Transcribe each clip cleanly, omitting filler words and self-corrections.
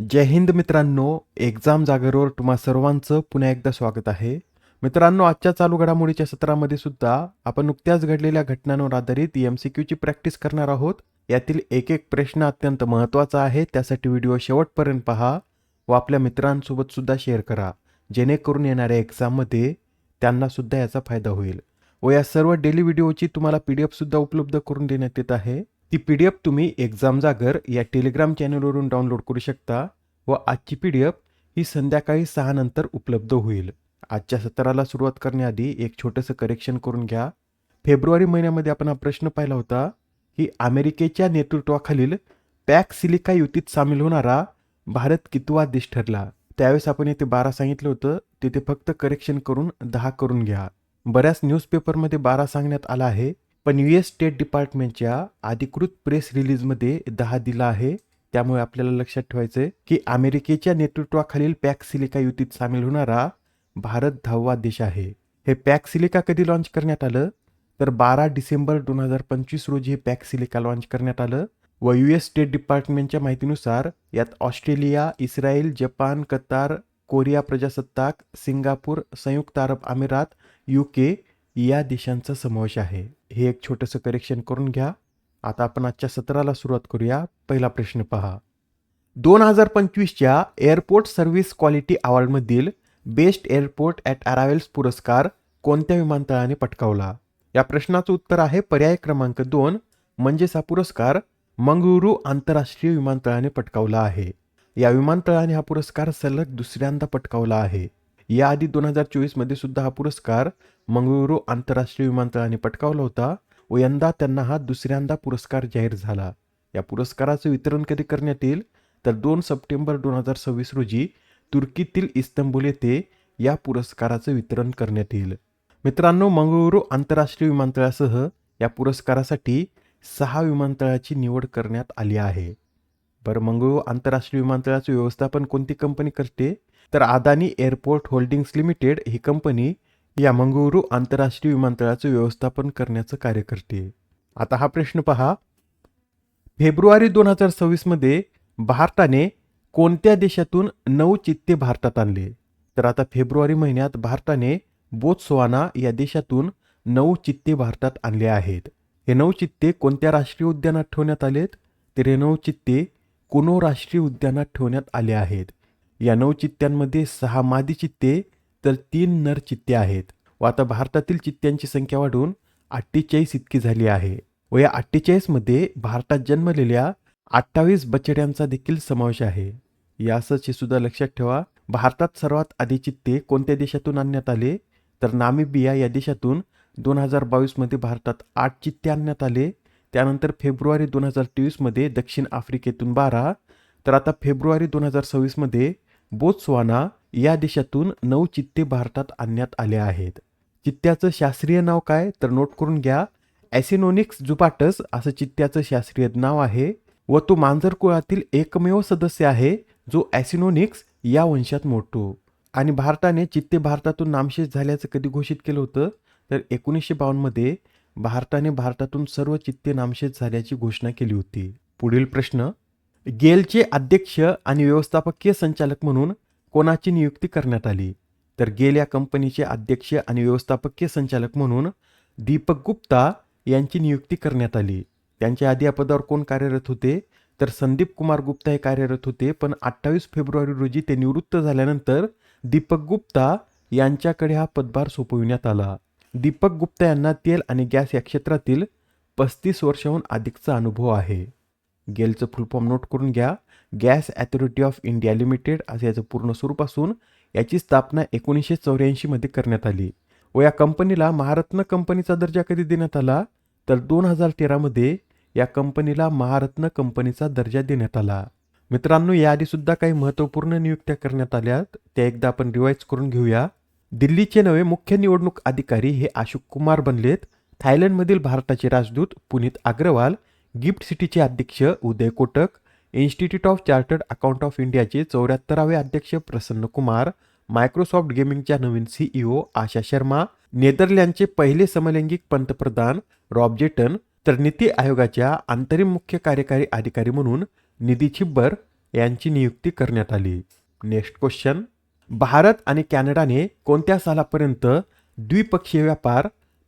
जय हिंद मित्रांनो, एक्झाम जागेवर तुम्हा सर्वांचं पुन्हा एकदा स्वागत आहे. मित्रांनो, आजच्या चालू घडामोडीच्या सत्रामध्ये सुद्धा आपण नुकत्याच घडलेल्या घटनांवर आधारित MCQची प्रॅक्टिस करणार आहोत. यातील एक एक प्रश्न अत्यंत महत्त्वाचा आहे, त्यासाठी व्हिडिओ शेवटपर्यंत पहा व आपल्या मित्रांसोबत सुद्धा शेअर करा, जेणेकरून येणाऱ्या एक्झाममध्ये त्यांना सुद्धा याचा फायदा होईल. व या सर्व डेली व्हिडिओची तुम्हाला PDF सुद्धा उपलब्ध करून देण्यात येत आहे. ती PDF तुम्ही एक्झाम जागर या टेलिग्राम चॅनलवरून डाउनलोड करू शकता व आजची PDF ही संध्याकाळी 6 नंतर उपलब्ध होईल. आजच्या सत्राला सुरुवात करण्याआधी एक छोटंसं करेक्शन करून घ्या. फेब्रुवारी महिन्यामध्ये आपण हा प्रश्न पाहिला होता की अमेरिकेच्या नेतृत्वाखालील पॅक सिलिका युतीत सामील होणारा भारत कितवा देश ठरला. त्यावेळेस आपण येथे 12 सांगितलं होतं, तिथे फक्त करेक्शन करून 10 करून घ्या. बऱ्याच न्यूजपेपरमध्ये 12 सांगण्यात आला आहे, पण US स्टेट डिपार्टमेंटच्या अधिकृत प्रेस रिलीजमध्ये 10 दिला आहे. त्यामुळे आपल्याला लक्षात ठेवायचं आहे की अमेरिकेच्या नेतृत्वाखालील पॅक सिलिका युतीत सामील होणारा भारत 10वा देश आहे. हे पॅक सिलिका कधी लॉन्च करण्यात आलं तर 12 डिसेंबर 2025 रोजी हे पॅक सिलिका लॉन्च करण्यात आलं व US स्टेट डिपार्टमेंटच्या माहितीनुसार यात Australia, Israel, Japan, Qatar, Korea प्रजासत्ताक, सिंगापूर, संयुक्त अरब अमिरात, UK या देशांचा समावेश आहे. हे एक छोटंसं करेक्शन करून घ्या. आता आपण आजच्या सत्राला सुरुवात करूया. पहिला प्रश्न पहा. 2025च्या एअरपोर्ट सर्व्हिस क्वालिटी अवॉर्डमधील बेस्ट एअरपोर्ट ॲट अरायव्हल्स पुरस्कार कोणत्या विमानतळाने पटकावला? या प्रश्नाचं उत्तर आहे पर्याय क्रमांक 2, म्हणजेच हा पुरस्कार मंगळुरू आंतरराष्ट्रीय विमानतळाने पटकावला आहे. या विमानतळाने हा पुरस्कार सलग दुसऱ्यांदा पटकावला आहे. याआधी 2024 मध्ये सुद्धा हा पुरस्कार मंगळुरू आंतरराष्ट्रीय विमानतळाने पटकावला होता व यंदा त्यांना हा दुसऱ्यांदा पुरस्कार जाहीर झाला. या पुरस्काराचं वितरण कधी करण्यात येईल तर 2 सप्टेंबर 2026 रोजी तुर्कीतील इस्तंबूल येथे या पुरस्काराचं वितरण करण्यात येईल. मित्रांनो, मंगळुरू आंतरराष्ट्रीय विमानतळासह या पुरस्कारासाठी 6 विमानतळाची निवड करण्यात आली आहे. बरं, मंगळुरू आंतरराष्ट्रीय विमानतळाचे व्यवस्थापन कोणती कंपनी करते तर अदानी एअरपोर्ट होल्डिंग्स लिमिटेड ही कंपनी या मंगळुरू आंतरराष्ट्रीय विमानतळाचे व्यवस्थापन करण्याचं कार्य करते. आता हा प्रश्न पहा. फेब्रुवारी 2026 मध्ये भारताने कोणत्या देशातून 9 चित्ते भारतात आणले? तर आता फेब्रुवारी महिन्यात भारताने बोत्सवाना या देशातून 9 चित्ते भारतात आणले आहेत. हे 9 चित्ते कोणत्या राष्ट्रीय उद्यानात ठेवण्यात आलेत? तर हे 9 चित्ते कुनो राष्ट्रीय उद्यानात ठेवण्यात आले आहेत. या 9 चित्त्यांमध्ये 6 मादी चित्ते तर 3 नर चित्ते आहेत व आता भारतातील चित्त्यांची संख्या वाढून 48 इतकी झाली आहे व या 48 मध्ये भारतात जन्मलेल्या 28 बछड्यांचा देखील समावेश आहे. यासच हे सुद्धा लक्षात ठेवा, भारतात सर्वात आधी चित्ते कोणत्या देशातून आणण्यात आले तर नामिबिया या देशातून 2022 मध्ये भारतात 8 चित्ते आणण्यात आले. त्यानंतर फेब्रुवारी 2023 मध्ये दक्षिण आफ्रिकेतून 12, तर आता फेब्रुवारी 2026 मध्ये बोत्सवाना या देशातून 9 चित्ते भारतात आणण्यात आले आहेत. चित्त्याचं शास्त्रीय नाव काय तर नोट करून घ्या. ॲसिनोनिक्स जुपाटस असं चित्त्याचं शास्त्रीय नाव आहे व तो मांजर कुळातील एकमेव सदस्य आहे जो ॲसिनोनिक्स या वंशात मोडतो. आणि भारताने चित्ते भारतातून नामशेष झाल्याचं कधी घोषित केलं होतं तर 1952 मध्ये भारताने भारतातून सर्व चित्ते नामशेष झाल्याची घोषणा केली होती. पुढील प्रश्न. गेलचे अध्यक्ष आणि व्यवस्थापकीय संचालक म्हणून कोणाची नियुक्ती करण्यात आली? तर गेल या कंपनीचे अध्यक्ष आणि व्यवस्थापकीय संचालक म्हणून दीपक गुप्ता यांची नियुक्ती करण्यात आली. त्यांच्या आधी या पदावर कोण कार्यरत होते तर संदीप कुमार गुप्ता हे कार्यरत होते, पण 28 फेब्रुवारी रोजी ते निवृत्त झाल्यानंतर दीपक गुप्ता यांच्याकडे हा पदभार सोपविण्यात आला. दीपक गुप्ता यांना तेल आणि गॅस या क्षेत्रातील 35 वर्षांहून अधिकचा अनुभव आहे. गेलचं फुल फॉर्म नोट करून घ्या. Gas authority of India limited असं याचं पूर्ण स्वरूप असून याची स्थापना 1984 मध्ये करण्यात आली व या कंपनीला महारत्न कंपनीचा दर्जा कधी देण्यात आला तर 2013 मध्ये या कंपनीला महारत्न कंपनीचा दर्जा देण्यात आला. मित्रांनो, याआधी सुद्धा काही महत्त्वपूर्ण नियुक्त्या करण्यात आल्यात, त्या एकदा आपण रिवाइज करून घेऊया. दिल्लीचे नवे मुख्य निवडणूक अधिकारी हे अशोक कुमार बनलेत. थायलंडमधील भारताचे राजदूत पुनीत अग्रवाल, गिफ्ट सिटीचे अध्यक्ष Uday Kotak, institute of chartered account of इंडियाचे 74वे अध्यक्ष प्रसन्न कुमार, मायक्रोसॉफ्ट गेमिंगच्या नवीन CEO आशा शर्मा, नेदरलँडचे पहिले समलैंगिक पंतप्रधान रॉब जेटन, तर नीती आयोगाच्या अंतरिम मुख्य कार्यकारी अधिकारी म्हणून निधी छिब्बर यांची नियुक्ती करण्यात आली. नेक्स्ट क्वेश्चन, भारत आणि कॅनडाने कोणत्या सालापर्यंत द्विपक्षीय व्यापार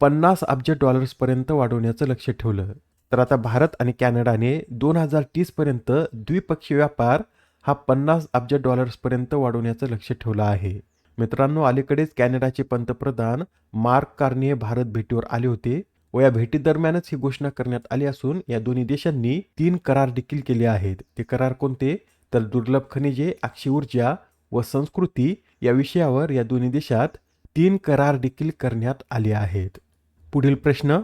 50 अब्ज डॉलर्सपर्यंत वाढवण्याचं लक्ष ठेवलं? तर आता भारत आणि कॅनडाने 2030 पर्यंत द्विपक्षीय व्यापार हा 50 अब्ज डॉलर्सपर्यंत वाढवण्याचं लक्ष ठेवलं आहे. मित्रांनो, अलीकडेच कॅनडाचे पंतप्रधान मार्क कार्निये भारत भेटीवर आले होते व या भेटीदरम्यानच ही घोषणा करण्यात आली असून या दोन्ही देशांनी 3 करार देखील केले आहेत. ते करार कोणते? तर दुर्लभ खनिजे, अक्षय ऊर्जा व संस्कृती या विषयावर या दोन्ही देशात 3 करार देखील करण्यात आले आहेत. पुढील प्रश्न,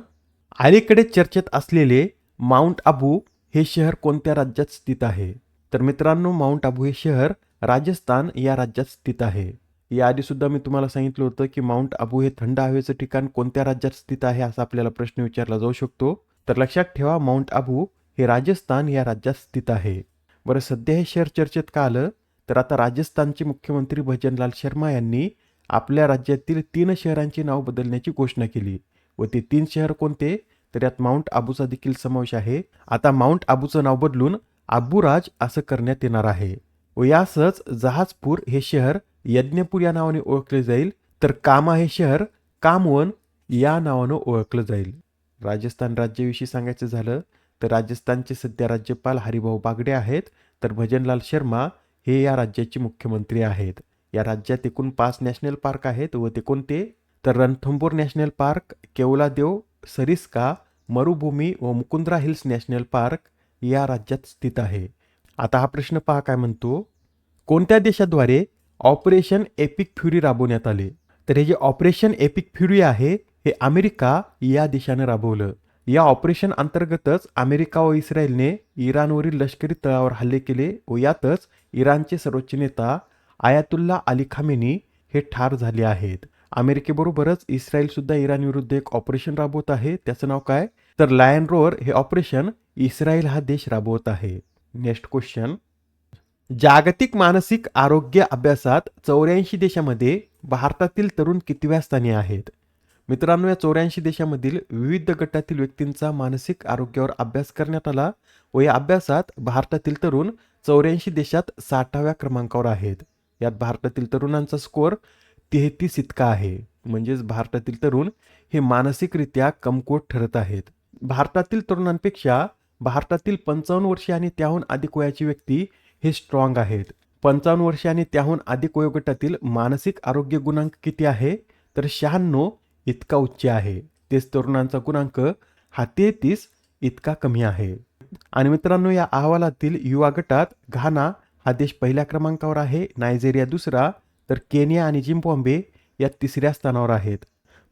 अलीकडे चर्चेत असलेले माउंट आबू हे शहर कोणत्या राज्यात स्थित आहे? तर मित्रांनो, माउंट आबू हे शहर राजस्थान या राज्यात स्थित आहे. याआधी सुद्धा मी तुम्हाला सांगितलं होतं की माउंट आबू हे थंड हवेचं ठिकाण कोणत्या राज्यात स्थित आहे असा आपल्याला प्रश्न विचारला जाऊ शकतो. तर लक्षात ठेवा, माउंट आबू हे राजस्थान या राज्यात स्थित आहे. बरं, सध्या हे शहर चर्चेत का आलं? तर आता राजस्थानचे मुख्यमंत्री भजनलाल शर्मा यांनी आपल्या राज्यातील 3 शहरांची नाव बदलण्याची घोषणा केली व ते 3 शहर कोणते? तर यात माउंट आबूचा देखील समावेश आहे. आता माउंट आबूचं नाव बदलून आबूराज असं करण्यात येणार आहे व यासच जहाजपूर हे शहर यज्ञपूर या नावाने ओळखले जाईल, तर कामा हे शहर कामवन या नावानं ओळखलं जाईल. राजस्थान राज्याविषयी सांगायचं झालं तर राजस्थानचे सध्या राज्यपाल हरिभाऊ बागडे आहेत, तर भजनलाल शर्मा हे या राज्याचे मुख्यमंत्री आहेत. या राज्यात एकूण 5 नॅशनल पार्क आहेत व ते कोणते? तर रणथंबोर नॅशनल पार्क, केवलादेव, सरिस्का, मरुभूमी व मुकुंद्रा हिल्स नॅशनल पार्क या राज्यात स्थित आहे. आता हा प्रश्न पहा काय म्हणतो, कोणत्या देशाद्वारे ऑपरेशन एपिक फ्युरी राबवण्यात आले? तर हे जे ऑपरेशन एपिक फ्युरी आहे हे अमेरिका या देशाने राबवलं. या ऑपरेशन अंतर्गतच अमेरिका व इस्रायलने इराणवरील लष्करी तळावर हल्ले केले व यातच इराणचे सर्वोच्च नेता आयातुल्ला अली खामेनी हे ठार झाले आहेत. अमेरिकेबरोबरच इस्रायल सुद्धा इराण विरुद्ध एक ऑपरेशन राबवत आहे. त्याचं नाव काय? तर लायन रोअर हे ऑपरेशन इस्रायल हा देश राबवत आहे. नेक्स्ट क्वेश्चन, जागतिक मानसिक आरोग्य अभ्यासात 84 देशामध्ये भारतातील तरुण कितव्या स्थानी आहेत? मित्रांनो, या 84 देशामधील विविध गटातील व्यक्तींचा मानसिक आरोग्यावर अभ्यास करण्यात आला व या अभ्यासात भारतातील तरुण 84 देशात 60व्या क्रमांकावर आहेत. यात भारतातील तरुणांचा स्कोअर 33 इतका आहे. म्हणजेच भारतातील तरुण हे मानसिकरित्या कमकुवत ठरत आहेत. भारतातील तरुणांपेक्षा भारतातील 55 वर्षे आणि त्याहून अधिक वयाची व्यक्ती हे स्ट्रॉंग आहेत. 55 वर्षे आणि त्याहून अधिक वयोगटातील मानसिक आरोग्य गुणांक किती आहे? तर 96 इतका उच्च आहे. तेच तरुणांचा गुणांक हा 33 इतका कमी आहे. आणि मित्रांनो, या अहवालातील युवा गटात घाना हा देश पहिल्या क्रमांकावर आहे, नायजेरिया दुसरा, तर केनिया आणि झिम्बाब्वे या तिसऱ्या स्थानावर आहेत.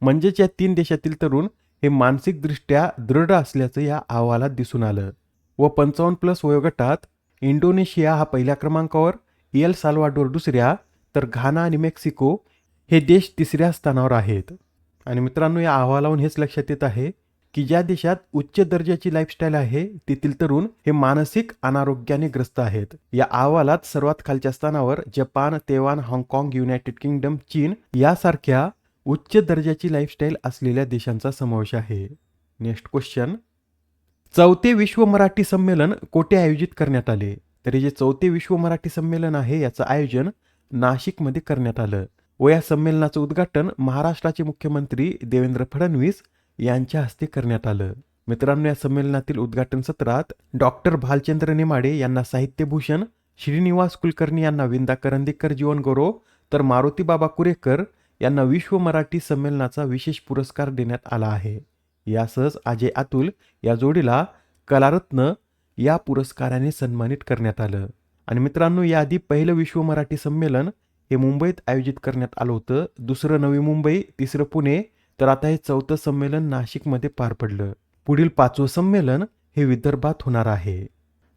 म्हणजेच या 3 देशातील तरुण हे मानसिकदृष्ट्या दृढ असल्याचं या अहवालात दिसून आलं. व 55+ वयोगटात इंडोनेशिया हा पहिल्या क्रमांकावर, एल साल्वाडोर दुसऱ्या, तर घाना आणि मेक्सिको हे देश तिसऱ्या स्थानावर आहेत. आणि मित्रांनो, या अहवालावरून हेच लक्षात येत आहे की ज्या देशात उच्च दर्जाची लाईफस्टाईल आहे तेथील तरुण हे मानसिक अनारोग्याने ग्रस्त आहेत. या अहवालात सर्वात खालच्या स्थानावर जपान, तैवान, हाँगकाँग, युनायटेड किंगडम, चीन यासारख्या उच्च दर्जाची लाईफस्टाईल असलेल्या देशांचा समावेश आहे. नेक्स्ट क्वेश्चन, 4थे विश्व मराठी संमेलन कोठे आयोजित करण्यात आले? तर हे जे 4थे विश्व मराठी संमेलन आहे याचं आयोजन नाशिकमध्ये करण्यात आलं व या संमेलनाचं उद्घाटन महाराष्ट्राचे मुख्यमंत्री देवेंद्र फडणवीस यांच्या हस्ते करण्यात आलं. मित्रांनो, या संमेलनातील उद्घाटन सत्रात डॉक्टर भालचंद्र नेमाडे यांना साहित्यभूषण, श्रीनिवास कुलकर्णी यांना विंदा करंदीकर जीवनगौरव, तर मारुतीबाबा कुरेकर यांना विश्व मराठी संमेलनाचा विशेष पुरस्कार देण्यात आला आहे. यासह अजय अतुल या जोडीला कलारत्न या पुरस्काराने सन्मानित करण्यात आलं. आणि मित्रांनो, याआधी पहिलं विश्व मराठी संमेलन हे मुंबईत आयोजित करण्यात आलं होतं, दुसरं नवी मुंबई, तिसरं पुणे, तर आता हे 4थं संमेलन नाशिकमध्ये पार पडलं. पुढील 5वं संमेलन हे विदर्भात होणार आहे.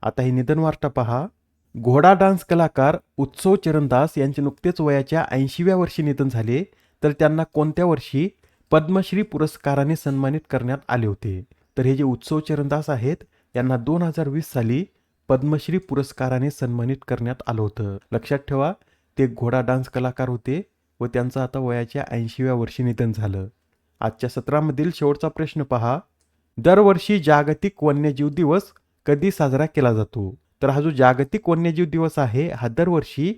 आता हे निधन वार्ता पहा. घोडा डान्स कलाकार उत्सव चरणदास यांचे नुकतेच वयाच्या 80व्या वर्षी निधन झाले, तर त्यांना कोणत्या वर्षी पद्मश्री पुरस्काराने सन्मानित करण्यात आले होते? तर हे जे उत्सव चरणदास आहेत यांना 2020 साली पद्मश्री पुरस्काराने सन्मानित करण्यात आलं होतं. लक्षात ठेवा, ते घोडा डान्स कलाकार होते व त्यांचं आता वयाच्या 80व्या वर्षी निधन झालं. आजच्या सत्रामधील शेवटचा प्रश्न पहा. दरवर्षी जागतिक वन्यजीव दिवस कधी साजरा केला जातो? तर हा जो जागतिक वन्यजीव दिवस आहे हा दरवर्षी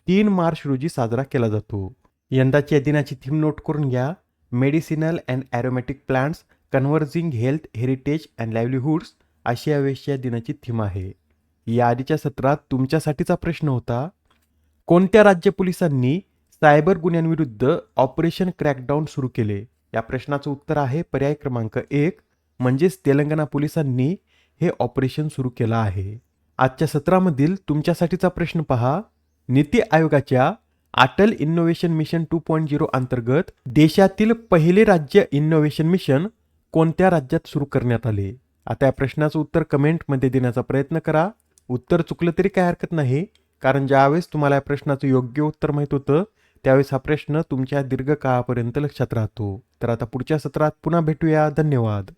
3 मार्च रोजी साजरा केला जातो. यंदाच्या दिनाची थीम नोट करून घ्या. Medicinal and aromatic plants converging health heritage and livelihoods अशी यावेळेसच्या दिनाची थीम आहे. या आधीच्या सत्रात तुमच्यासाठीचा प्रश्न होता, कोणत्या राज्य पोलिसांनी सायबर गुन्ह्यांविरुद्ध ऑपरेशन क्रॅकडाऊन सुरू केले? या प्रश्नाचं उत्तर आहे पर्याय क्रमांक 1 म्हणजेच तेलंगणा पोलिसांनी हे ऑपरेशन सुरू केलं आहे. आजच्या सत्रामधील तुमच्यासाठीचा प्रश्न पहा. नीती आयोगाच्या अटल इनोव्हेशन मिशन 2.0 अंतर्गत देशातील पहिले राज्य इनोव्हेशन मिशन कोणत्या राज्यात सुरू करण्यात आले? आता या प्रश्नाचं उत्तर कमेंटमध्ये देण्याचा प्रयत्न करा. उत्तर चुकलं तरी काय हरकत नाही, कारण ज्यावेळेस तुम्हाला या प्रश्नाचं योग्य उत्तर माहीत होतं त्यावेळेस हा प्रश्न तुमच्या दीर्घकाळापर्यंत लक्षात राहतो. तर आता पुढच्या सत्रात पुन्हा भेटूया. धन्यवाद.